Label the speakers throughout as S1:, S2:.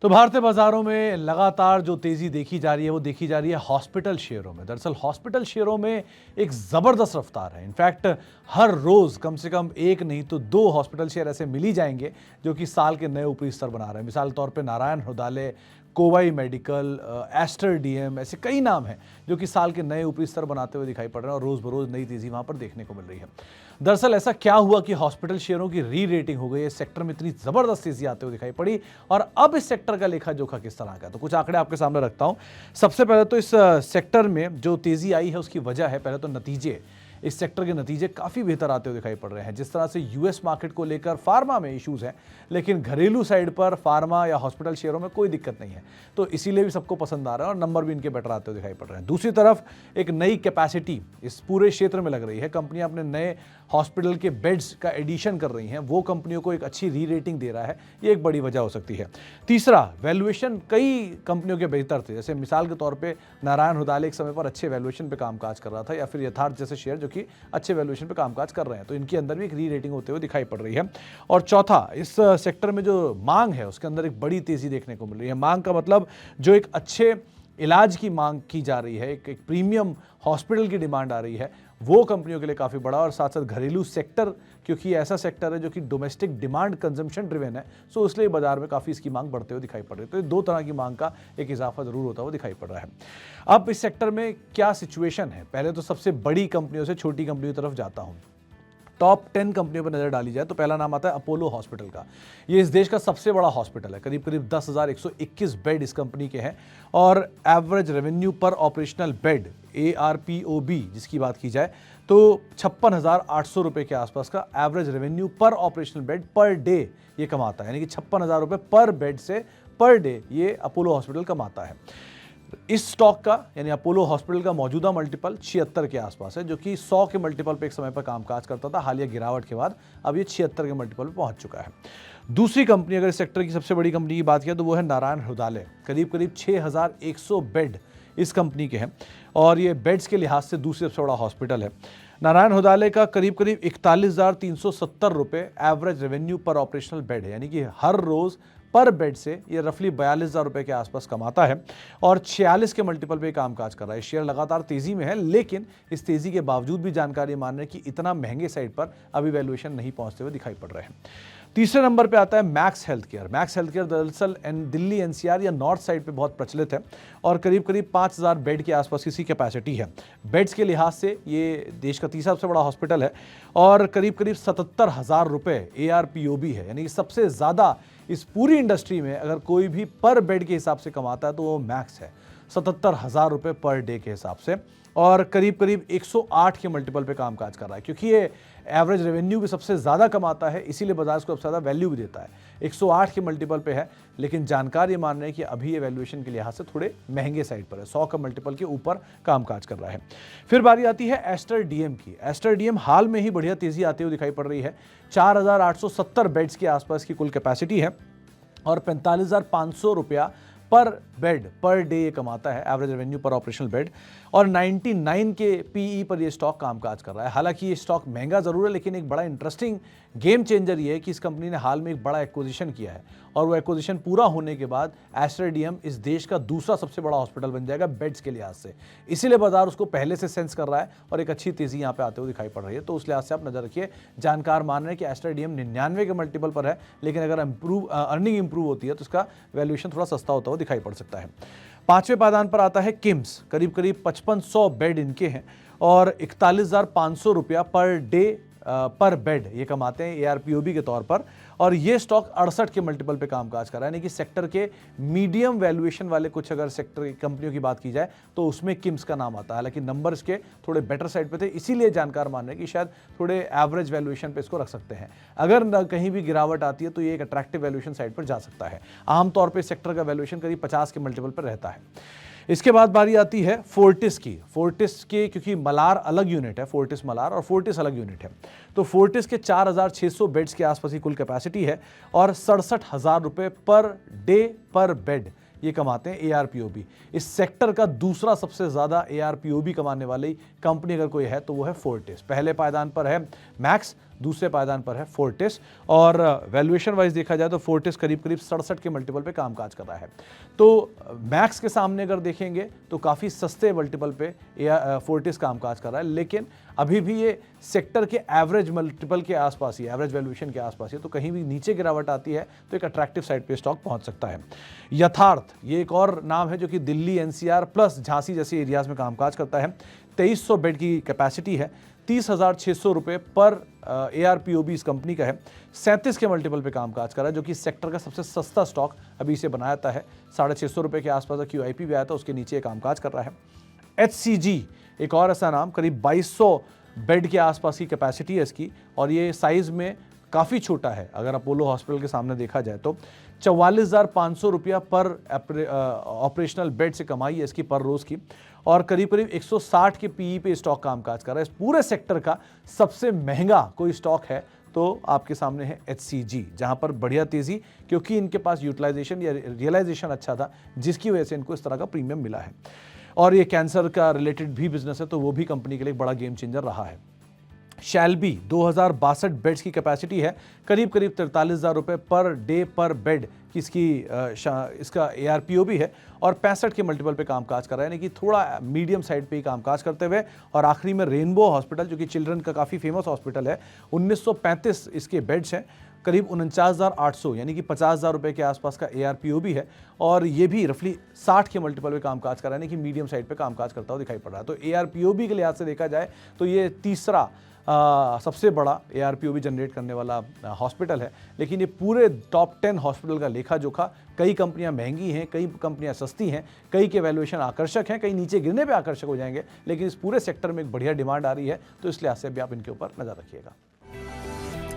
S1: तो भारतीय बाजारों में लगातार जो तेजी देखी जा रही है वो देखी जा रही है हॉस्पिटल शेयरों में। दरअसल हॉस्पिटल शेयरों में एक जबरदस्त रफ्तार है। इनफैक्ट हर रोज कम से कम एक नहीं तो दो हॉस्पिटल शेयर ऐसे मिल ही जाएंगे जो कि साल के नए ऊपरी स्तर बना रहे हैं। मिसाल के तौर पे नारायण हृदयालय, कोवाई मेडिकल, एस्टर डीएम, ऐसे कई नाम हैं जो कि साल के नए ऊपरी स्तर बनाते हुए दिखाई पड़ रहे हैं और रोज बरोज नई तेजी वहां पर देखने को मिल रही है। दरअसल ऐसा क्या हुआ कि हॉस्पिटल शेयरों की री रेटिंग हो गई, इस सेक्टर में इतनी जबरदस्त तेजी आते हुए दिखाई पड़ी और अब इस सेक्टर का लेखा जोखा किस तरह का है, तो कुछ आंकड़े आपके सामने रखता हूं। सबसे पहले तो इस सेक्टर में जो तेजी आई है उसकी वजह है पहले तो नतीजे। इस सेक्टर के नतीजे काफ़ी बेहतर आते हुए दिखाई पड़ रहे हैं। जिस तरह से यूएस मार्केट को लेकर फार्मा में इश्यूज हैं, लेकिन घरेलू साइड पर फार्मा या हॉस्पिटल शेयरों में कोई दिक्कत नहीं है, तो इसीलिए भी सबको पसंद आ रहा है और नंबर भी इनके बेटर आते हुए दिखाई पड़ रहे हैं। दूसरी तरफ एक नई कैपेसिटी इस पूरे क्षेत्र में लग रही है। कंपनियां अपने नए हॉस्पिटल के बेड्स का एडिशन कर रही हैं, वो कंपनियों को एक अच्छी री रेटिंग दे रहा है, ये एक बड़ी वजह हो सकती है। तीसरा, वैल्यूएशन कई कंपनियों के बेहतर थे। जैसे मिसाल के तौर पे नारायण हृदयालय एक समय पर अच्छे वैल्यूएशन पे कामकाज कर रहा था, या फिर यथार्थ जैसे शेयर जो कि अच्छे वैल्यूएशन पे कामकाज कर रहे हैं, तो इनके अंदर भी एक री रेटिंग होते हुए दिखाई पड़ रही है। और चौथा, इस सेक्टर में जो मांग है उसके अंदर एक बड़ी तेजी देखने को मिल रही है। मांग का मतलब जो एक अच्छे इलाज की मांग की जा रही है, एक प्रीमियम हॉस्पिटल की डिमांड आ रही है, वो कंपनियों के लिए काफ़ी बड़ा। और साथ साथ घरेलू सेक्टर, क्योंकि ऐसा सेक्टर है जो कि डोमेस्टिक डिमांड कंजम्पशन ड्रिवेन है, सो इसलिए बाजार में काफ़ी इसकी मांग बढ़ते हुए दिखाई पड़ रही है। तो ये दो तरह की मांग का एक इजाफा जरूर होता हुआ दिखाई पड़ रहा है। अब इस सेक्टर में क्या सिचुएशन है, पहले तो सबसे बड़ी कंपनियों से छोटी कंपनियों की तरफ जाता हूँ। टॉप 10 कंपनियों पर नजर डाली जाए तो पहला नाम आता है अपोलो हॉस्पिटल का। ये इस देश का सबसे बड़ा हॉस्पिटल है, करीब करीब 10,121 बेड इस कंपनी के हैं और एवरेज रेवेन्यू पर ऑपरेशनल बेड ARPOB जिसकी बात की जाए तो 56,800 रुपये के आसपास का एवरेज रेवेन्यू पर ऑपरेशनल बेड पर डे ये कमाता है। यानी कि 56,000 रुपये पर बेड से पर डे ये अपोलो हॉस्पिटल कमाता है। इस स्टॉक का यानी अपोलो हॉस्पिटल का मौजूदा मल्टीपल 76 के आसपास है, जो कि 100 के मल्टीपल पे एक समय पर कामकाज करता था। हालिया गिरावट के बाद अब ये 76 के मल्टीपल पे पहुंच चुका है। दूसरी कंपनी, अगर इस सेक्टर की सबसे बड़ी कंपनी की बात किया तो वो है नारायण हृदयालय। करीब करीब 6,100 बेड इस कंपनी के हैं और ये बेड्स के लिहाज से दूसरी सबसे बड़ा हॉस्पिटल है। नारायण हृदयालय का करीब करीब 41,370 रुपये एवरेज रेवेन्यू पर ऑपरेशनल बेड है, यानी कि हर रोज पर बेड से ये रफली 42,000 रुपये के आसपास कमाता है और 46 के मल्टीपल पे कामकाज कर रहा है। शेयर लगातार तेजी में है, लेकिन इस तेजी के बावजूद भी जानकारी मान रहे हैं कि इतना महंगे साइड पर अभी वैल्यूएशन नहीं पहुंचते हुए दिखाई पड़ रहे हैं। तीसरे नंबर पे आता है max health care. Max health care दरअसल दिल्ली NCR या नॉर्थ साइड पे बहुत प्रचलित है और करीब करीब 5,000 बेड के आसपास इसकी कैपेसिटी है। बेड्स के लिहाज से ये देश का तीसरा सबसे बड़ा हॉस्पिटल है और करीब करीब 77,000 रुपये ARPOB है, यानी कि सबसे ज़्यादा इस पूरी इंडस्ट्री में अगर कोई भी पर बेड के हिसाब से कमाता है तो वो मैक्स है, 77,000 रुपये पर डे के हिसाब से और करीब करीब 108 के मल्टीपल पे कामकाज कर रहा है। क्योंकि ये एवरेज रेवेन्यू भी सबसे ज़्यादा कमाता है, इसीलिए बाजार को सबसे ज़्यादा वैल्यू भी देता है। 108 के मल्टीपल पे है, लेकिन जानकार ये मान रहे हैं कि अभी ये वैल्यूएशन के लिहाज से थोड़े महंगे साइड पर है, 100 का मल्टीपल के ऊपर कामकाज कर रहा है। फिर बारी आती है एस्टर डीएम की। एस्टर डीएम हाल में ही बढ़िया तेजी आती हुई दिखाई पड़ रही है। 4,870 बेड्स के आसपास की कुल कैपेसिटी है और 45,500 रुपया पर बेड पर डे ये कमाता है, एवरेज रेवेन्यू पर ऑपरेशनल बेड, और 99 के PE पर ये स्टॉक कामकाज कर रहा है। हालांकि ये स्टॉक महंगा जरूर है, लेकिन एक बड़ा इंटरेस्टिंग गेम चेंजर ये है कि इस कंपनी ने हाल में एक बड़ा एक्विजिशन किया है और वो एक्विजिशन पूरा होने के बाद एस्टर डीएम इस देश का दूसरा सबसे बड़ा हॉस्पिटल बन जाएगा बेड्स के लिहाज से। इसीलिए बाजार उसको पहले से सेंस कर रहा है और एक अच्छी तेजी यहाँ पे आते हुए दिखाई पड़ रही है। तो उस लिहाज से आप नजर रखिए। जानकार मान रहे हैं कि एस्टर डीएम 99 के मल्टीपल पर है, लेकिन अगर अर्निंग इंप्रूव होती है तो इसका वैल्यूएशन थोड़ा सस्ता होता हुआ दिखाई पड़ सकता है। पांचवें पायदान पर आता है किम्स। करीब करीब 5500 बेड इनके हैं और 41,500 रुपया पर डे पर बेड ये कमाते हैं ARPOB के तौर पर और ये स्टॉक 68 के मल्टीपल पे कामकाज कर रहा है। यानी कि सेक्टर के मीडियम वैल्यूएशन वाले कुछ अगर सेक्टर की कंपनियों की बात की जाए तो उसमें किम्स का नाम आता है। हालांकि नंबर्स के थोड़े बेटर साइड पे थे, इसीलिए जानकार मान रहे हैं कि शायद थोड़े एवरेज वैल्यूएशन पे इसको रख सकते हैं। अगर कहीं भी गिरावट आती है तो ये एक अट्रैक्टिव वैल्यूएशन साइड पर जा सकता है। आमतौर पर सेक्टर का वैल्यूएशन करीब 50 के मल्टीपल पर रहता है। इसके बाद बारी आती है फोर्टिस की। फोर्टिस के, क्योंकि मलार अलग यूनिट है, फोर्टिस मलार और फोर्टिस अलग यूनिट है, तो फोर्टिस के 4,600 बेड्स के आसपास की कुल कैपेसिटी है और 67,000 रुपये पर डे पर बेड ये कमाते हैं ARPOB। इस सेक्टर का दूसरा सबसे ज़्यादा ARPOB कमाने वाली कंपनी अगर कोई है तो वो है फोर्टिस। पहले पायदान पर है मैक्स, दूसरे पायदान पर है फोर्टिस, और वैल्यूएशन वाइज देखा जाए तो फोर्टिस करीब 67 के मल्टीपल पे कामकाज कर रहा है। तो मैक्स के सामने अगर देखेंगे तो काफ़ी सस्ते मल्टीपल पे फोर्टिस कामकाज कर रहा है, लेकिन अभी भी ये सेक्टर के एवरेज मल्टीपल के आसपास ही, एवरेज वैल्यूएशन के आसपास ही, तो कहीं भी नीचे गिरावट आती है तो एक अट्रैक्टिव साइड पे स्टॉक पहुंच सकता है। यथार्थ ये एक और नाम है जो कि दिल्ली एनसीआर प्लस झांसी जैसे एरियाज में कामकाज करता है। 2300 बेड की कैपेसिटी है, 30,600 रुपये पर ARPOB इस कंपनी का है, 37 के मल्टीपल पे कामकाज कर रहा है, जो कि सेक्टर का सबसे सस्ता स्टॉक अभी इसे बनाया था है। 650 रुपये के आसपास का QIP भी आया था, उसके नीचे कामकाज कर रहा है। HCG एक और ऐसा नाम, करीब 2200 बेड के आसपास की कैपेसिटी है इसकी, और ये साइज़ में काफ़ी छोटा है अगर अपोलो हॉस्पिटल के सामने देखा जाए तो। 44,500 रुपया पर ऑपरेशनल बेड से कमाई है इसकी पर रोज़ की, और करीब 160 के PE पे स्टॉक कामकाज कर रहा है। इस पूरे सेक्टर का सबसे महंगा कोई स्टॉक है तो आपके सामने है HCG, जहां पर बढ़िया तेज़ी, क्योंकि इनके पास यूटिलाइजेशन या रियलाइजेशन अच्छा था, जिसकी वजह से इनको इस तरह का प्रीमियम मिला है। और ये कैंसर का रिलेटेड भी बिजनेस है, तो वो भी कंपनी के लिए एक बड़ा गेम चेंजर रहा है। शैल्बी 2062 बेड्स की कैपेसिटी है, करीब 43,000 रुपये पर डे पर बेड की इसका ARPOB है, और 65 के मल्टीपल पे कामकाज कर रहा है, यानी कि थोड़ा मीडियम साइड पे ही कामकाज करते हुए। और आखिरी में रेनबो हॉस्पिटल, जो कि चिल्ड्रन का काफ़ी फेमस हॉस्पिटल है, 1935 इसके बेड्स हैं, करीब 49,800 यानी कि 50,000 रुपये के आसपास का ARPOB है, और ये भी रफली 60 के मल्टीपल पे कामकाज कर रहा है, यानी कि मीडियम साइड पे कामकाज करता हुआ दिखाई पड़ रहा है। तो ARPOB के लिहाज से देखा जाए तो ये तीसरा सबसे बड़ा ARPOB जनरेट करने वाला हॉस्पिटल है। लेकिन ये पूरे टॉप 10 हॉस्पिटल का लेखा जोखा, कई कंपनियां महंगी हैं, कई कंपनियां सस्ती हैं, कई के वैल्यूएशन आकर्षक हैं, कई नीचे गिरने पे आकर्षक हो जाएंगे, लेकिन इस पूरे सेक्टर में एक बढ़िया डिमांड आ रही है, तो इस लिहाज से भी आप इनके ऊपर नजर रखिएगा।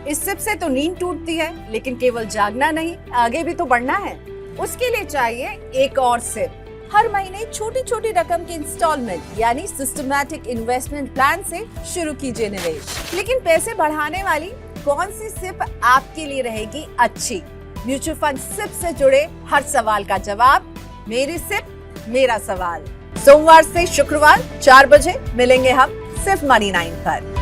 S2: इस सिप से तो नींद टूटती है, लेकिन केवल जागना नहीं, आगे भी तो बढ़ना है। उसके लिए चाहिए एक और सिप। हर महीने छोटी छोटी रकम के इंस्टॉलमेंट यानी सिस्टमैटिक इन्वेस्टमेंट प्लान से शुरू कीजिए निवेश। लेकिन पैसे बढ़ाने वाली कौन सी सिप आपके लिए रहेगी अच्छी? म्यूचुअल फंड सिप से जुड़े हर सवाल का जवाब मेरी सिप मेरा सवाल। सोमवार से शुक्रवार 4 बजे मिलेंगे हम सिर्फ मनी 9 पर।